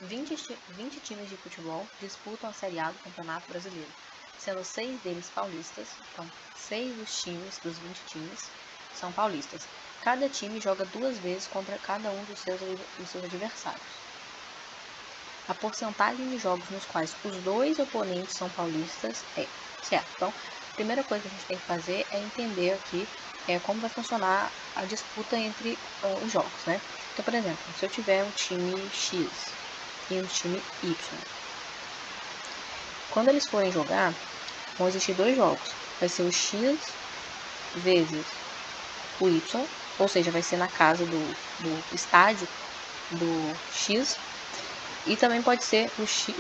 20 times de futebol disputam a Série A do Campeonato Brasileiro, sendo 6 deles paulistas. Então, 6 dos times, dos 20 times, são paulistas. Cada time joga 2 vezes contra cada um dos seus adversários. A porcentagem de jogos nos quais os 2 oponentes são paulistas é, certo? Então, a primeira coisa que a gente tem que fazer é entender aqui como vai funcionar a disputa entre os jogos, né? Então, por exemplo, se eu tiver um time X e um time Y, quando eles forem jogar, vão existir 2 jogos. Vai ser o X vezes o Y, ou seja, vai ser na casa do estádio do X, e também pode ser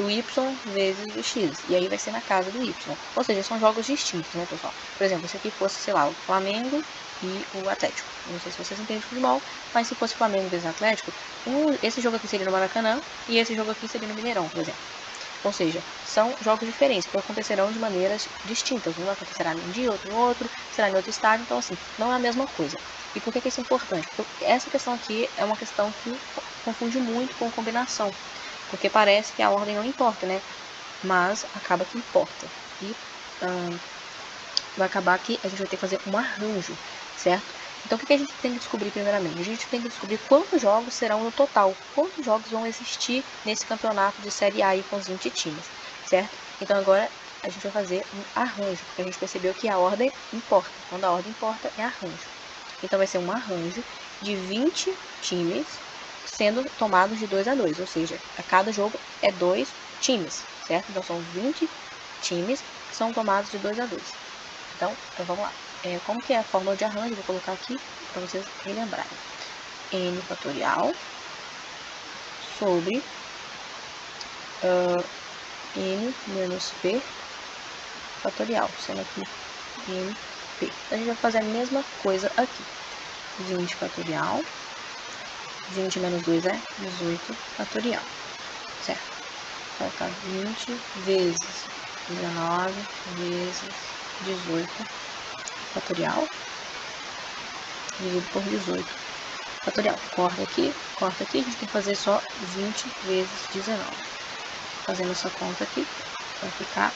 o Y vezes o X, e aí vai ser na casa do Y. Ou seja, são jogos distintos, né, pessoal? Por exemplo, se aqui fosse, sei lá, o Flamengo e o Atlético. Não sei se vocês entendem de futebol, mas se fosse Flamengo vezes Atlético, esse jogo aqui seria no Maracanã e esse jogo aqui seria no Mineirão, por exemplo. Ou seja, são jogos diferentes, que acontecerão de maneiras distintas. Um acontecerá num dia, outro no outro, será em outro estádio, então assim, não é a mesma coisa. E por que isso é importante? Porque essa questão aqui é uma questão que confunde muito com combinação. Porque parece que a ordem não importa, né? Mas acaba que importa. E vai acabar que a gente vai ter que fazer um arranjo, certo? Então o que a gente tem que descobrir primeiramente? A gente tem que descobrir quantos jogos serão no total. Quantos jogos vão existir nesse campeonato de Série A aí com os 20 times, certo? Então agora a gente vai fazer um arranjo, porque a gente percebeu que a ordem importa. Quando a ordem importa, é arranjo. Então vai ser um arranjo de 20 times sendo tomados de 2 a 2, ou seja, a cada jogo é 2 times, certo? Então são 20 times que são tomados de 2 a 2. Então vamos lá. Como que é a fórmula de arranjo? Vou colocar aqui para vocês relembrarem. N fatorial sobre N menos P fatorial, sendo aqui NP. Então a gente vai fazer a mesma coisa aqui. 20 fatorial. 20 menos 2 é 18 fatorial, certo? Vai ficar 20 vezes 19 vezes 18 fatorial, dividido por 18 fatorial. Corta aqui, a gente tem que fazer só 20 vezes 19. Fazendo essa conta aqui, vai ficar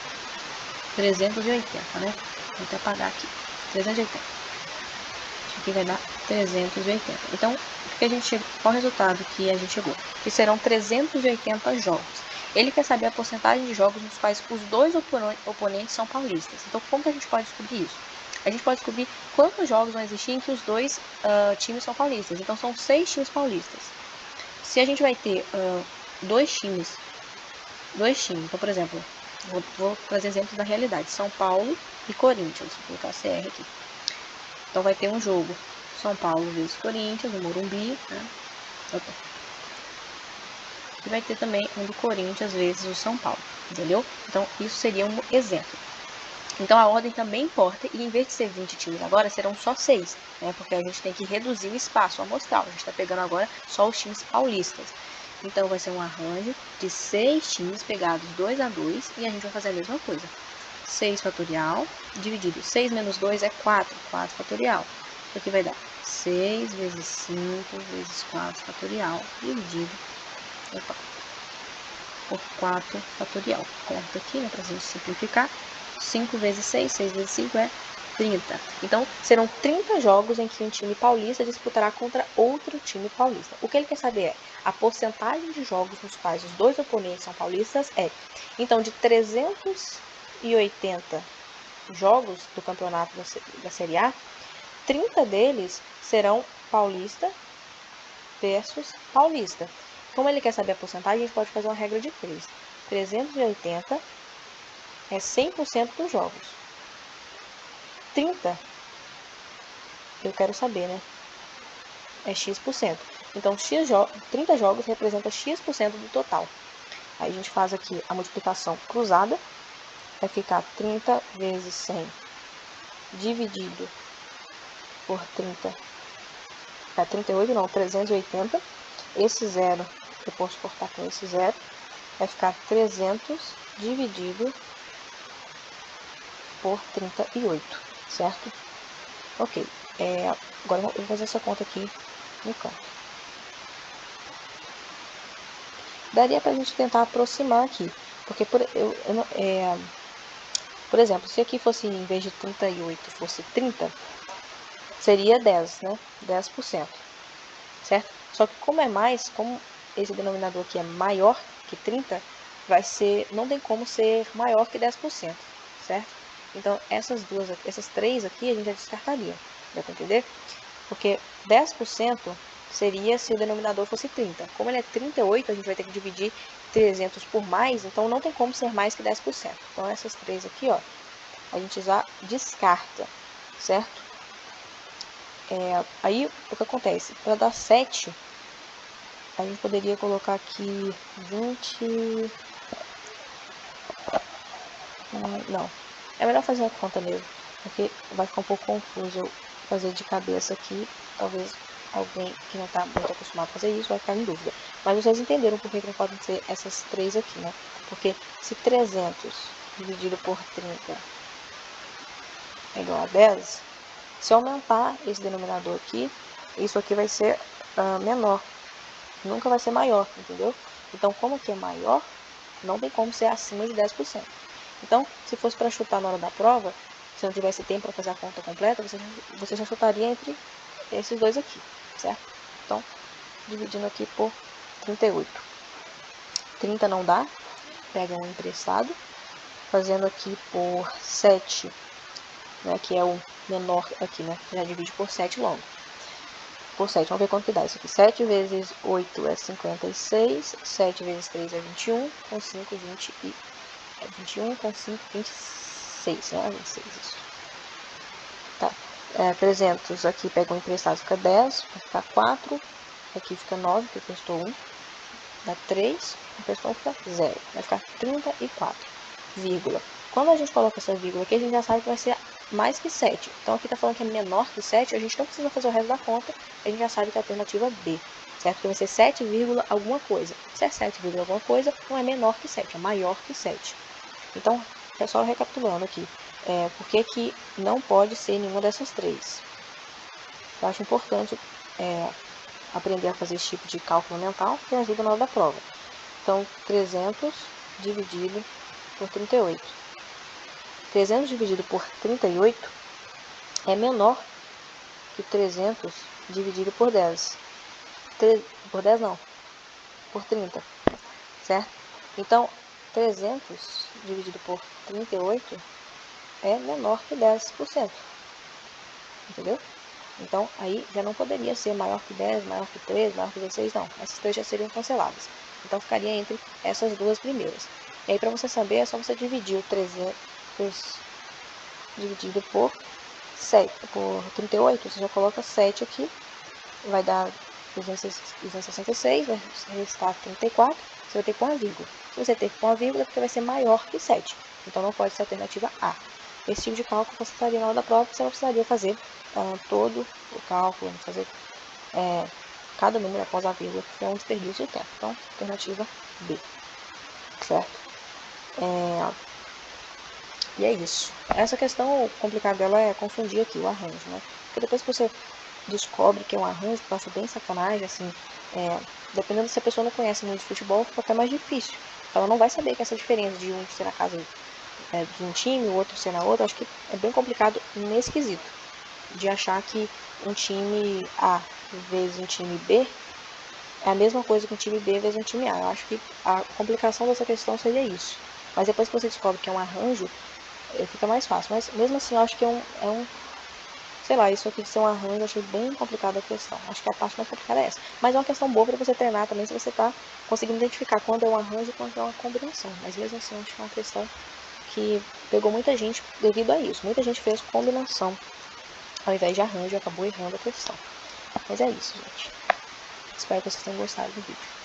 380, né? Vou até apagar aqui, 380. Isso aqui vai dar 380. Então, que a gente chegou, qual o resultado que a gente chegou? Que serão 380 jogos. Ele quer saber a porcentagem de jogos nos quais os 2 oponentes são paulistas. Então, como que a gente pode descobrir isso? A gente pode descobrir quantos jogos vão existir em que os 2 times são paulistas. Então, são 6 times paulistas. Se a gente vai ter 2 times, então, por exemplo, vou trazer exemplos da realidade. São Paulo e Corinthians. Vou colocar CR aqui. Então, vai ter um jogo São Paulo vezes Corinthians, no Morumbi, né? E vai ter também um do Corinthians vezes o São Paulo, entendeu? Então, isso seria um exemplo. Então, a ordem também importa, e em vez de ser 20 times agora, serão só 6, né? Porque a gente tem que reduzir o espaço amostral. A gente está pegando agora só os times paulistas. Então, vai ser um arranjo de 6 times pegados 2 a 2, e a gente vai fazer a mesma coisa. 6 fatorial, dividido 6 menos 2 é 4, 4 fatorial. Isso aqui vai dar 6 vezes 5 vezes 4 fatorial, dividido por 4 fatorial. Conta aqui, né, para a gente simplificar. 5 vezes 6, 6 vezes 5 é 30. Então, serão 30 jogos em que um time paulista disputará contra outro time paulista. O que ele quer saber é a porcentagem de jogos nos quais os 2 oponentes são paulistas é. Então, de 380 jogos do campeonato da Série A, 30 deles serão paulista versus paulista. Como ele quer saber a porcentagem, a gente pode fazer uma regra de 3. 380 é 100% dos jogos. 30, eu quero saber, né? É X%. Então, 30 jogos representa X% do total. Aí a gente faz aqui a multiplicação cruzada. Vai ficar 30 vezes 100 dividido por 30. 38 não, 380. Esse zero, eu posso cortar com esse zero. Vai ficar 300 dividido por 38, certo? Ok, agora eu vou fazer essa conta aqui no canto. daria pra gente tentar aproximar aqui. Porque, por exemplo, se aqui fosse, em vez de 38, fosse 30, seria 10, né? 10%, certo? Só que como é mais, como esse denominador aqui é maior que 30, não tem como ser maior que 10%, certo? Então, essas três aqui a gente já descartaria, dá pra entender? Porque 10% seria se o denominador fosse 30. Como ele é 38, a gente vai ter que dividir 300 por mais, então não tem como ser mais que 10%. Então, essas três aqui, ó, a gente já descarta, certo? Aí, o que acontece? Para dar 7, a gente poderia colocar aqui 20... Não, é melhor fazer a conta mesmo, porque vai ficar um pouco confuso eu fazer de cabeça aqui. Talvez alguém que não está muito acostumado a fazer isso vai ficar em dúvida. Mas vocês entenderam por que não podem ser essas três aqui, né? Porque se 300 dividido por 30 é igual a 10, se aumentar esse denominador aqui, isso aqui vai ser menor. Nunca vai ser maior, entendeu? Então, como aqui é maior, não tem como ser acima de 10%. Então, se fosse para chutar na hora da prova, se não tivesse tempo para fazer a conta completa, você já chutaria entre esses dois aqui, certo? Então, dividindo aqui por 38. 30 não dá, pega um emprestado. Fazendo aqui por 7, né, que é o menor aqui, né? Já divide por 7 logo. Por 7, vamos ver quanto que dá isso aqui. 7 vezes 8 é 56, 7 vezes 3 é 21, com 5, 21, com 5, 26, né? 26, isso. Tá. 300 aqui pega um emprestado, fica 10, vai ficar 4, aqui fica 9, que emprestou 1, dá 3, emprestou 1, fica 0, vai ficar 34, vírgula. Quando a gente coloca essa vírgula aqui, a gente já sabe que vai ser mais que 7. Então aqui tá falando que é menor que 7, a gente não precisa fazer o resto da conta, a gente já sabe que é a alternativa B, certo? Que vai ser 7, alguma coisa. Se é 7, alguma coisa, não é menor que 7, é maior que 7. Então, é só recapitulando aqui. Por que não pode ser nenhuma dessas três? Eu acho importante aprender a fazer esse tipo de cálculo mental, que ajuda na hora da prova. Então, 300 dividido por 38. 300 dividido por 38 é menor que 300 dividido por 10. Por 10 não, por 30, certo? Então, 300 dividido por 38 é menor que 10%, entendeu? Então, aí já não poderia ser maior que 10, maior que 13, maior que 16, não. Essas três já seriam canceladas. Então, ficaria entre essas duas primeiras. E aí, para você saber, é só você dividir o 300 dividido por 38, você já coloca 7 aqui, vai dar 266, vai restar 34, você vai ter com a vírgula. Se você ter com a vírgula, é porque vai ser maior que 7. Então, não pode ser a alternativa A. Esse tipo de cálculo você faria na hora da prova, você não precisaria fazer todo o cálculo, fazer cada número após a vírgula, que é um desperdício de tempo. Então, alternativa B, certo? E é isso. Essa questão complicada dela é confundir aqui o arranjo, né? Porque depois que você descobre que é um arranjo, que eu acho bem sacanagem, assim, dependendo se a pessoa não conhece muito de futebol, fica até mais difícil. Ela não vai saber que essa diferença de um ser na casa de um time, o outro ser na outra, acho que é bem complicado nesse quesito. De achar que um time A vezes um time B é a mesma coisa que um time B vezes um time A. Eu acho que a complicação dessa questão seria isso. Mas depois que você descobre que é um arranjo, fica mais fácil. Mas mesmo assim, eu acho que sei lá, isso aqui de ser um arranjo, eu achei bem complicada a questão. Acho que a parte mais complicada é essa. Mas é uma questão boa para você treinar também, se você está conseguindo identificar quando é um arranjo e quando é uma combinação. Mas mesmo assim, eu acho que é uma questão que pegou muita gente devido a isso. Muita gente fez combinação ao invés de arranjo e acabou errando a questão. Mas é isso, gente. Espero que vocês tenham gostado do vídeo.